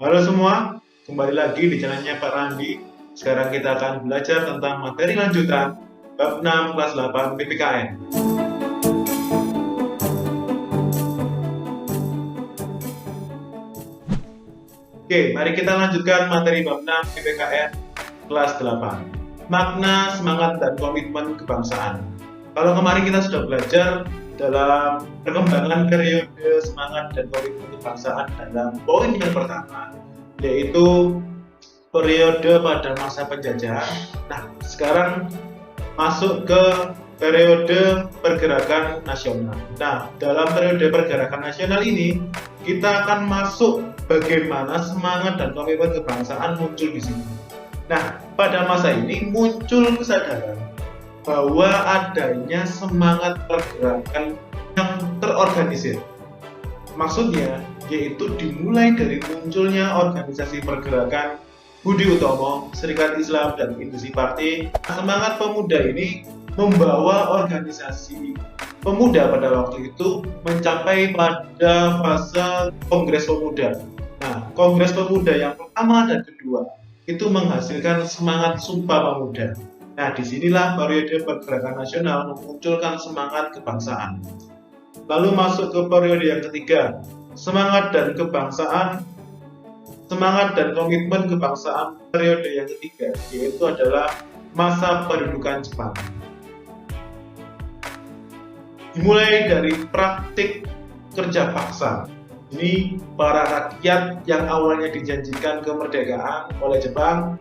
Halo semua, kembali lagi di channelnya Pak Randi. Sekarang kita akan belajar tentang materi lanjutan bab 6 kelas 8 PPKN. Oke, mari kita lanjutkan materi bab 6 PPKN kelas 8. Makna, semangat, dan komitmen kebangsaan. Kalau kemarin kita sudah belajar dalam perkembangan periode semangat dan komitmen kebangsaan dalam poin yang pertama, yaitu periode pada masa penjajahan. Nah, sekarang masuk ke periode pergerakan nasional. Nah, dalam periode pergerakan nasional ini, kita akan masuk bagaimana semangat dan komitmen kebangsaan muncul di sini. Nah, pada masa ini muncul kesadaran bahwa adanya semangat pergerakan yang terorganisir. Maksudnya, yaitu dimulai dari munculnya organisasi pergerakan Budi Utomo, Serikat Islam, dan Industri Parti. Semangat pemuda ini membawa organisasi pemuda pada waktu itu mencapai pada fase Kongres Pemuda. Nah, Kongres Pemuda yang pertama dan kedua itu menghasilkan semangat Sumpah Pemuda. Nah, disinilah periode pergerakan nasional memunculkan semangat kebangsaan. Lalu masuk ke periode yang ketiga, semangat dan kebangsaan. Semangat dan komitmen kebangsaan periode yang ketiga, yaitu adalah masa pendudukan Jepang. Dimulai dari praktik kerja paksa. Ini para rakyat yang awalnya dijanjikan kemerdekaan oleh Jepang,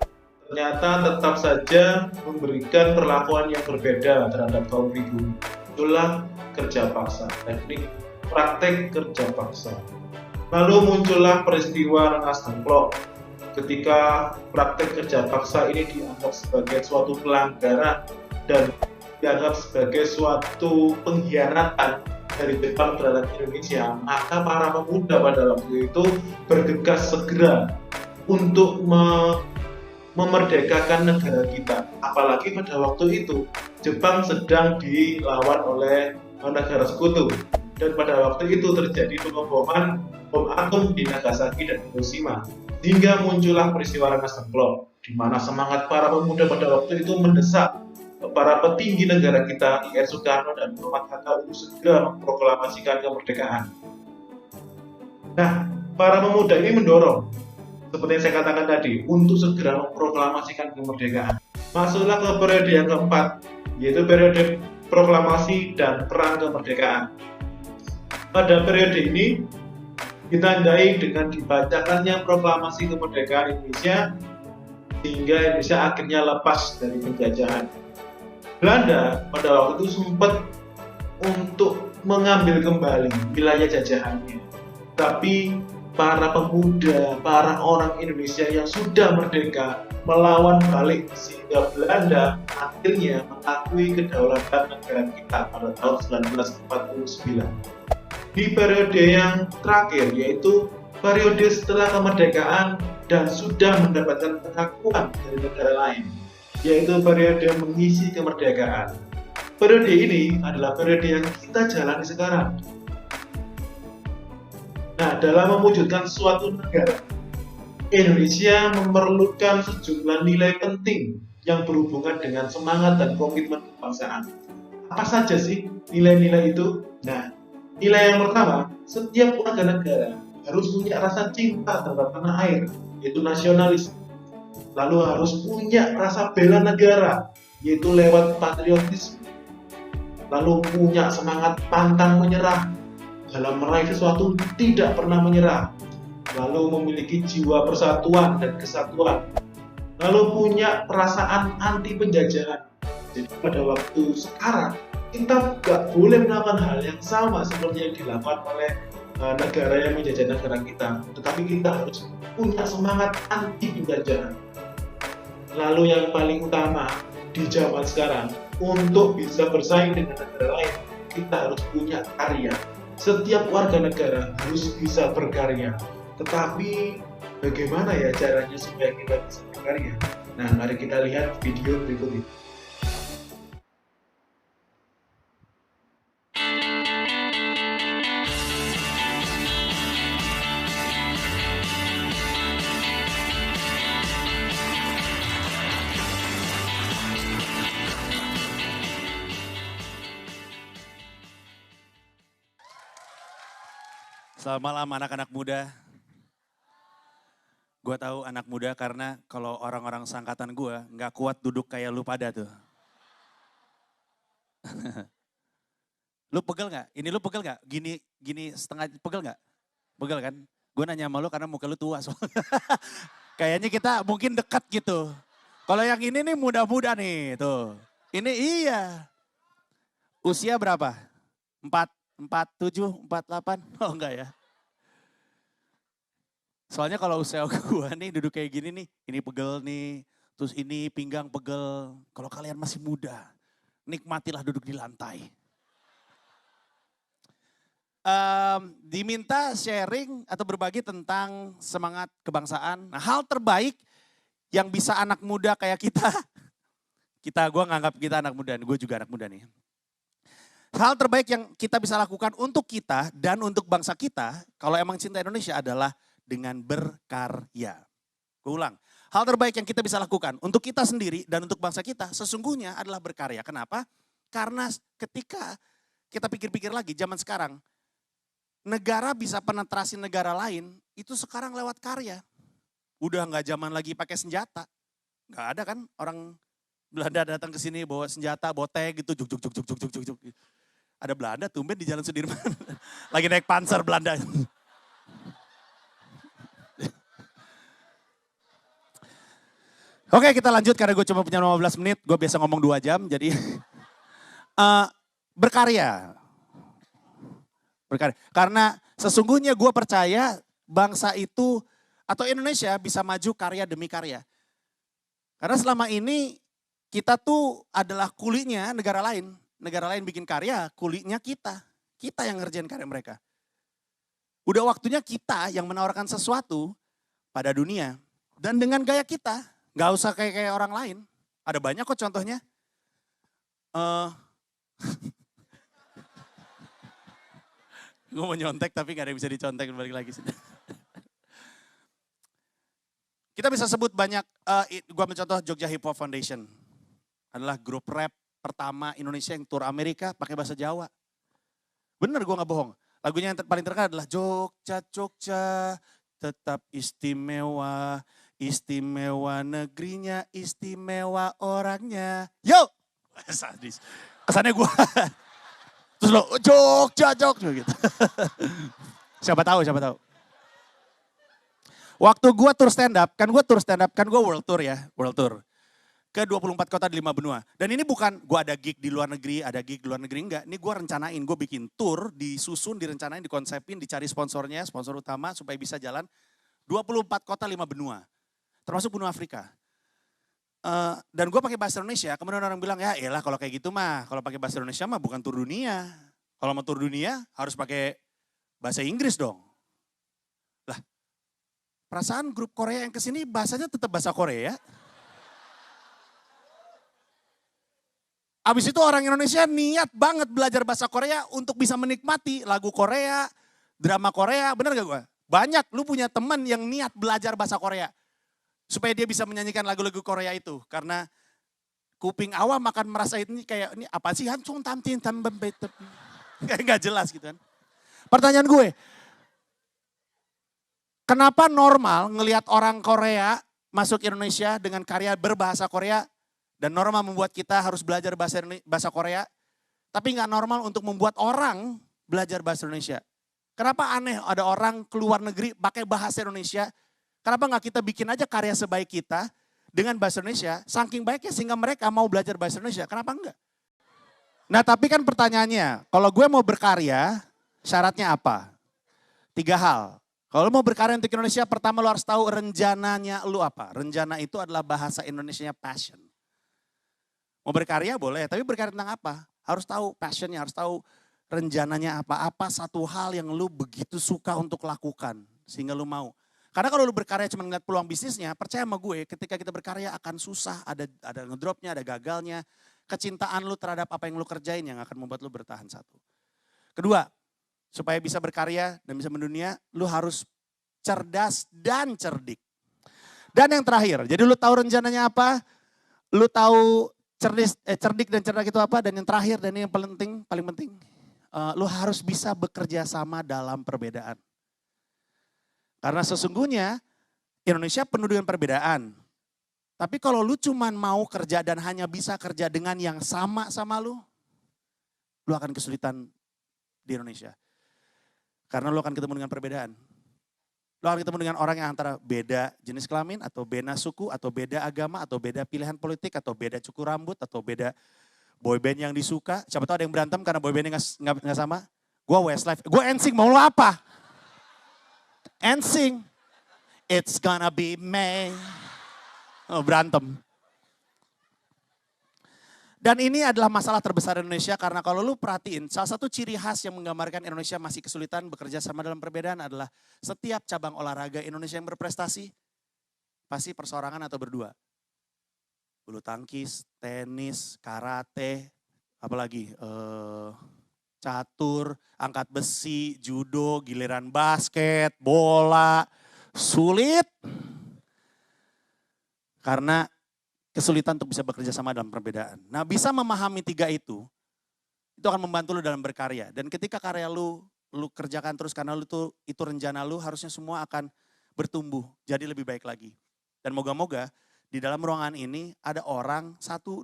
ternyata tetap saja memberikan perlakuan yang berbeda terhadap kaum pribumi. Itulah kerja paksa, teknik praktik kerja paksa. Lalu muncullah peristiwa Rengas Dengklok ketika praktek kerja paksa ini dianggap sebagai suatu pelanggaran dan dianggap sebagai suatu pengkhianatan dari Jepang terhadap Indonesia, maka para pemuda pada waktu itu bergegas segera untuk memerdekakan negara kita. Apalagi pada waktu itu Jepang sedang dilawan oleh negara sekutu. Dan pada waktu itu terjadi pengeboman bom atom di Nagasaki dan Hiroshima, hingga muncullah peristiwa Rengas Dengklok, di mana semangat para pemuda pada waktu itu mendesak para petinggi negara kita, I.R. Soekarno dan Muhammad Hatta untuk segera memproklamasikan kemerdekaan. Nah, para pemuda ini mendorong, seperti yang saya katakan tadi, untuk segera memproklamasikan kemerdekaan. Masuklah ke periode yang keempat, yaitu periode proklamasi dan perang kemerdekaan. Pada periode ini ditandai dengan dibacakannya proklamasi kemerdekaan Indonesia sehingga Indonesia akhirnya lepas dari penjajahan. Belanda pada waktu itu sempat untuk mengambil kembali wilayah jajahannya, tapi para pemuda, para orang Indonesia yang sudah merdeka melawan balik sehingga Belanda akhirnya mengakui kedaulatan negara kita pada tahun 1949. Di periode yang terakhir, yaitu periode setelah kemerdekaan dan sudah mendapatkan pengakuan dari negara lain, yaitu periode mengisi kemerdekaan. Periode ini adalah periode yang kita jalani sekarang. Nah, dalam mewujudkan suatu negara, Indonesia memerlukan sejumlah nilai penting yang berhubungan dengan semangat dan komitmen kebangsaan. Apa saja sih nilai-nilai itu? Nah, nilai yang pertama, setiap warga negara harus punya rasa cinta terhadap tanah air, yaitu nasionalis. Lalu harus punya rasa bela negara, yaitu lewat patriotisme. Lalu punya semangat pantang menyerah, dalam meraih sesuatu tidak pernah menyerah. Lalu memiliki jiwa persatuan dan kesatuan. Lalu punya perasaan anti penjajahan. Jadi pada waktu sekarang, kita nggak boleh melakukan hal yang sama seperti yang dilakukan oleh negara yang menjajah negara kita, tetapi kita harus punya semangat anti penjajahan. Lalu yang paling utama di zaman sekarang, untuk bisa bersaing dengan negara lain, kita harus punya karya. Setiap warga negara harus bisa berkarya, tetapi bagaimana ya caranya supaya kita bisa berkarya? Nah, mari kita lihat video berikut ini. Selamat malam anak-anak muda. Gue tahu anak muda karena kalau orang-orang seangkatan gue nggak kuat duduk kayak lu pada tuh. Lu pegel nggak? Ini lu pegel nggak? Gini setengah pegel nggak? Pegel kan? Gue nanya sama lu karena muka lu tua soalnya. Kayaknya kita mungkin dekat gitu. Kalau yang ini nih muda-muda nih tuh. Ini iya. Usia berapa? 47, 48? Oh enggak ya. Soalnya kalau usia gue nih duduk kayak gini nih, ini pegel nih, terus ini pinggang pegel. Kalau kalian masih muda, nikmatilah duduk di lantai. Diminta sharing atau berbagi tentang semangat kebangsaan. Nah, hal terbaik yang bisa anak muda kayak gue nganggap kita anak muda, gue juga anak muda nih. Hal terbaik yang kita bisa lakukan untuk kita dan untuk bangsa kita, kalau emang cinta Indonesia adalah dengan berkarya. Gue ulang, hal terbaik yang kita bisa lakukan untuk kita sendiri dan untuk bangsa kita sesungguhnya adalah berkarya. Kenapa? Karena ketika kita pikir-pikir lagi zaman sekarang, negara bisa penetrasi negara lain itu sekarang lewat karya. Udah nggak zaman lagi pakai senjata. Nggak ada kan orang Belanda datang ke sini bawa senjata, bawa tank gitu, juk. Ada Belanda tumben di Jalan Sudirman. Lagi naik panser Belanda. Oke, kita lanjut karena gue cuma punya 15 menit, gue biasa ngomong 2 jam, jadi berkarya. Karena sesungguhnya gue percaya bangsa itu atau Indonesia bisa maju karya demi karya. Karena selama ini kita tuh adalah kulinya negara lain. Negara lain bikin karya, kulinya kita. Kita yang ngerjain karya mereka. Udah waktunya kita yang menawarkan sesuatu pada dunia. Dan dengan gaya kita, gak usah kayak orang lain. Ada banyak kok contohnya. Gue mau nyontek tapi gak ada yang bisa dicontek balik lagi. Kita bisa sebut banyak, gue mencontoh Jogja Hip Hop Foundation. Adalah grup rap pertama Indonesia yang tur Amerika pakai bahasa Jawa. Bener gue gak bohong. Lagunya yang paling terkenal adalah Jogja tetap istimewa. Istimewa negerinya, istimewa orangnya. Yo! Sadis. Kesannya gue. Terus lo, Jogja gitu. Siapa tahu. Waktu gue tour stand up, kan gue world tour ya, world tour. Ke 24 kota di 5 benua. Dan ini bukan gue ada gig di luar negeri, enggak. Ini gue rencanain, gue bikin tour, disusun, direncanain, dikonsepin, dicari sponsornya, sponsor utama supaya bisa jalan 24 kota 5 benua. Termasuk benua Afrika. Dan gue pakai bahasa Indonesia, kemudian orang bilang, ya elah kalau kayak gitu mah, kalau pakai bahasa Indonesia mah bukan tur dunia. Kalau mau tur dunia harus pakai bahasa Inggris dong. Lah, perasaan grup Korea yang kesini bahasanya tetap bahasa Korea. Abis itu orang Indonesia niat banget belajar bahasa Korea untuk bisa menikmati lagu Korea, drama Korea, bener gak gue? Banyak, lu punya teman yang niat belajar bahasa Korea. Supaya dia bisa menyanyikan lagu-lagu Korea itu. Karena kuping awam akan merasa ini kayak, ini apa sih? Kayak gak jelas gitu kan. Pertanyaan gue, kenapa normal ngelihat orang Korea masuk Indonesia dengan karya berbahasa Korea, dan normal membuat kita harus belajar bahasa Korea, tapi nggak normal untuk membuat orang belajar bahasa Indonesia. Kenapa aneh ada orang keluar negeri pakai bahasa Indonesia, kenapa nggak kita bikin aja karya sebaik kita dengan bahasa Indonesia, saking baiknya sehingga mereka mau belajar bahasa Indonesia, kenapa enggak? Nah tapi kan pertanyaannya, kalau gue mau berkarya, syaratnya apa? 3 hal. Kalau mau berkarya untuk Indonesia, pertama lo harus tahu rencananya lo apa. Rencana itu adalah bahasa Indonesianya passion. Mau berkarya boleh, tapi berkarya tentang apa? Harus tahu passionnya, harus tahu rencananya apa. Apa satu hal yang lu begitu suka untuk lakukan, sehingga lu mau. Karena kalau lu berkarya cuma ngeliat peluang bisnisnya, percaya sama gue ketika kita berkarya akan susah, ada ngedropnya, ada gagalnya. Kecintaan lu terhadap apa yang lu kerjain yang akan membuat lu bertahan satu. Kedua, supaya bisa berkarya dan bisa mendunia, lu harus cerdas dan cerdik. Dan yang terakhir, jadi lu tahu rencananya apa, lu tahu cerdik dan cerdak itu apa, dan yang terakhir dan ini yang paling penting, lu harus bisa bekerja sama dalam perbedaan. Karena sesungguhnya Indonesia penuh dengan perbedaan. Tapi kalau lu cuman mau kerja dan hanya bisa kerja dengan yang sama lu akan kesulitan di Indonesia. Karena lu akan ketemu dengan perbedaan. Lu akan ketemu dengan orang yang antara beda jenis kelamin, atau beda suku, atau beda agama, atau beda pilihan politik, atau beda cukur rambut, atau beda boyband yang disuka. Siapa tahu ada yang berantem karena boybandnya nggak sama. Gue Westlife, gue NSYNC, mau lu apa? NSYNC, it's gonna be May. Oh, berantem. Dan ini adalah masalah terbesar Indonesia karena kalau lu perhatiin, salah satu ciri khas yang menggambarkan Indonesia masih kesulitan bekerja sama dalam perbedaan adalah setiap cabang olahraga Indonesia yang berprestasi, pasti perseorangan atau berdua. Bulu tangkis, tenis, karate, apalagi catur, angkat besi, judo, giliran basket, bola, sulit. Karena kesulitan untuk bisa bekerja sama dalam perbedaan. Nah, bisa memahami tiga itu akan membantu lu dalam berkarya. Dan ketika karya lu kerjakan terus karena itu rencana lu, harusnya semua akan bertumbuh jadi lebih baik lagi. Dan moga-moga di dalam ruangan ini ada orang, 1, 2,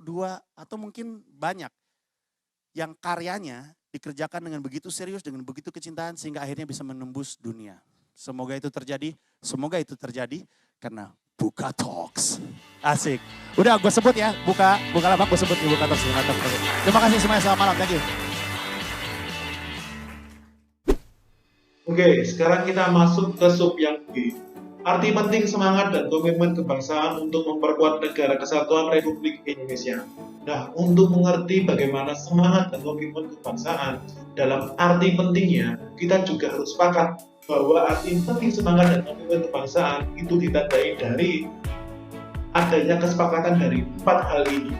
atau mungkin banyak yang karyanya dikerjakan dengan begitu serius, dengan begitu kecintaan sehingga akhirnya bisa menembus dunia. Semoga itu terjadi karena Buka Talks. Asik. Udah gue sebut ya, buka lapak gue sebut ya, Buka Talks. Terima kasih semuanya, selamat malam. Thank you. Oke, sekarang kita masuk ke sub yang B. Arti penting semangat dan komitmen kebangsaan untuk memperkuat negara kesatuan Republik Indonesia. Nah, untuk mengerti bagaimana semangat dan komitmen kebangsaan dalam arti pentingnya, kita juga harus sepakat bahwa arti penting semangat dan komitmen kebangsaan itu ditandai dari adanya kesepakatan dari 4 hal ini,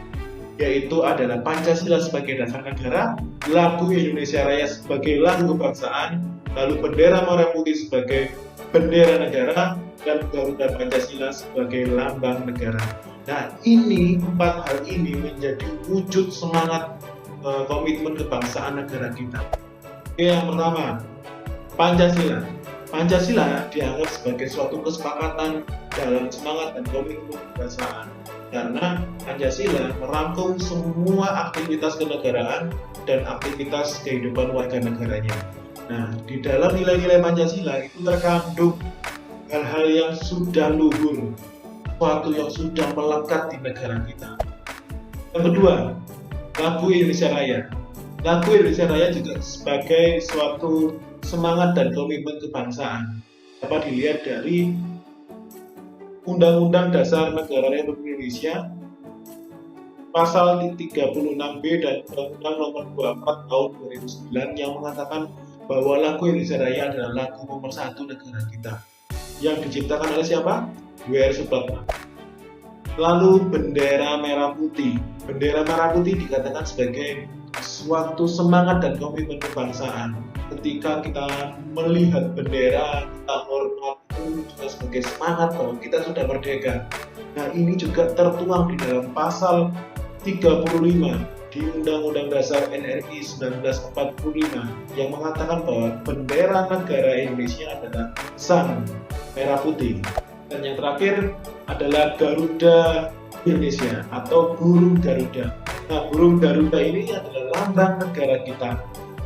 yaitu adalah Pancasila sebagai dasar negara, lagu Indonesia Raya sebagai lagu kebangsaan, lalu bendera merah putih sebagai bendera negara, dan Garuda Pancasila sebagai lambang negara. Nah, ini 4 hal ini menjadi wujud semangat komitmen kebangsaan negara kita. Oke, yang pertama, Pancasila. Pancasila dianggap sebagai suatu kesepakatan dalam semangat dan komitmen kebangsaan. Karena Pancasila merangkum semua aktivitas kenegaraan dan aktivitas kehidupan warga negaranya. Nah, di dalam nilai-nilai Pancasila itu terkandung hal-hal yang sudah luhur, suatu yang sudah melekat di negara kita. Yang kedua, lagu Indonesia Raya. Lagu Indonesia Raya juga sebagai suatu semangat dan komitmen kebangsaan. Dapat dilihat dari Undang-Undang Dasar Negara Republik Indonesia pasal 36B dan Undang-Undang Nomor 24 Tahun 2009 yang mengatakan bahwa lagu Indonesia Raya adalah lagu nomor 1 negara kita. Yang diciptakan oleh siapa? W.R. Supratman. Lalu bendera merah putih. Bendera merah putih dikatakan sebagai suatu semangat dan komitmen kebangsaan. Ketika kita melihat bendera, kita hormat, itu juga sebagai semangat bahwa kita sudah merdeka. Nah, ini juga tertuang di dalam pasal 35 di Undang-Undang Dasar RI 1945 yang mengatakan bahwa bendera negara Indonesia adalah sang merah putih. Dan yang terakhir adalah Garuda Indonesia atau burung Garuda. Nah, burung Garuda ini adalah lambang negara kita,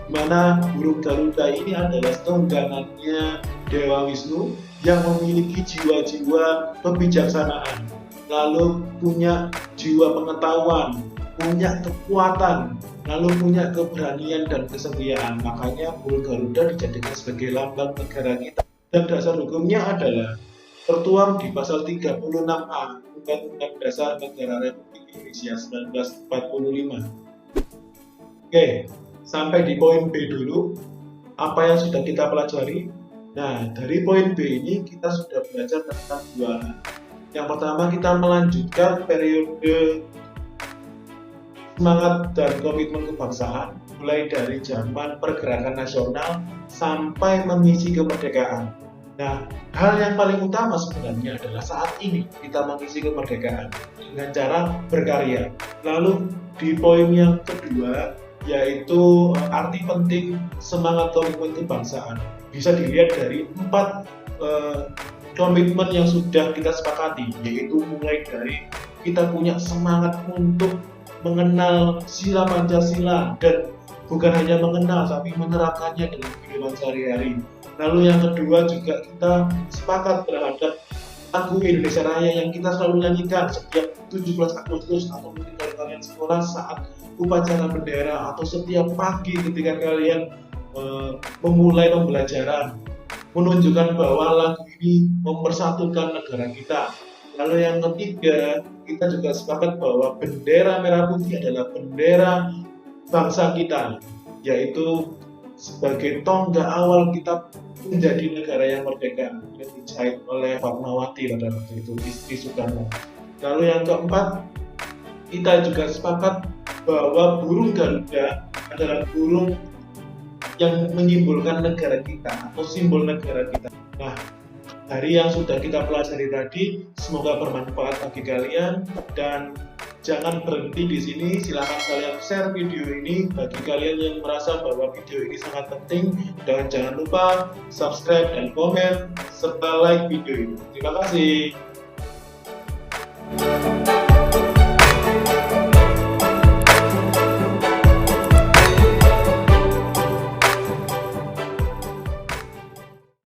di mana burung Garuda ini adalah tunggangannya Dewa Wisnu yang memiliki jiwa-jiwa kebijaksanaan, lalu punya jiwa pengetahuan, punya kekuatan, lalu punya keberanian dan kesetiaan. Makanya burung Garuda dijadikan sebagai lambang negara kita. Dan dasar hukumnya adalah tertuang di pasal 36A Undang-Undang Dasar Negara Republik Indonesia 1945. Oke, sampai di poin B dulu. Apa yang sudah kita pelajari? Nah, dari poin B ini kita sudah belajar tentang 2 hal. Yang pertama, kita melanjutkan periode semangat dan komitmen kebangsaan mulai dari zaman pergerakan nasional sampai mengisi kemerdekaan. Nah, hal yang paling utama sebenarnya adalah saat ini kita mengisi kemerdekaan dengan cara berkarya. Lalu di poin yang kedua, yaitu arti penting semangat komitmen kebangsaan. Bisa dilihat dari 4 komitmen yang sudah kita sepakati, yaitu mulai dari kita punya semangat untuk mengenal sila Pancasila dan bukan hanya mengenal tapi menerapkannya dalam kehidupan sehari-hari. Lalu yang kedua juga kita sepakat terhadap lagu Indonesia Raya yang kita selalu nyanyikan setiap 17 Agustus atau mungkin kalau kalian sekolah saat upacara bendera atau setiap pagi ketika kalian memulai pembelajaran, menunjukkan bahwa lagu ini mempersatukan negara kita. Lalu yang ketiga, kita juga sepakat bahwa bendera merah putih adalah bendera bangsa kita, yaitu sebagai tonggak awal kita menjadi negara yang merdeka yang dijahit oleh Fatmawati pada waktu itu, istri Soekarno. Lalu yang keempat, kita juga sepakat bahwa burung Garuda adalah burung yang menyimbolkan negara kita atau simbol negara kita. Nah, dari yang sudah kita pelajari tadi, semoga bermanfaat bagi kalian dan jangan berhenti di sini. Silahkan kalian share video ini bagi kalian yang merasa bahwa video ini sangat penting, dan jangan lupa subscribe dan komen serta like video ini. Terima kasih.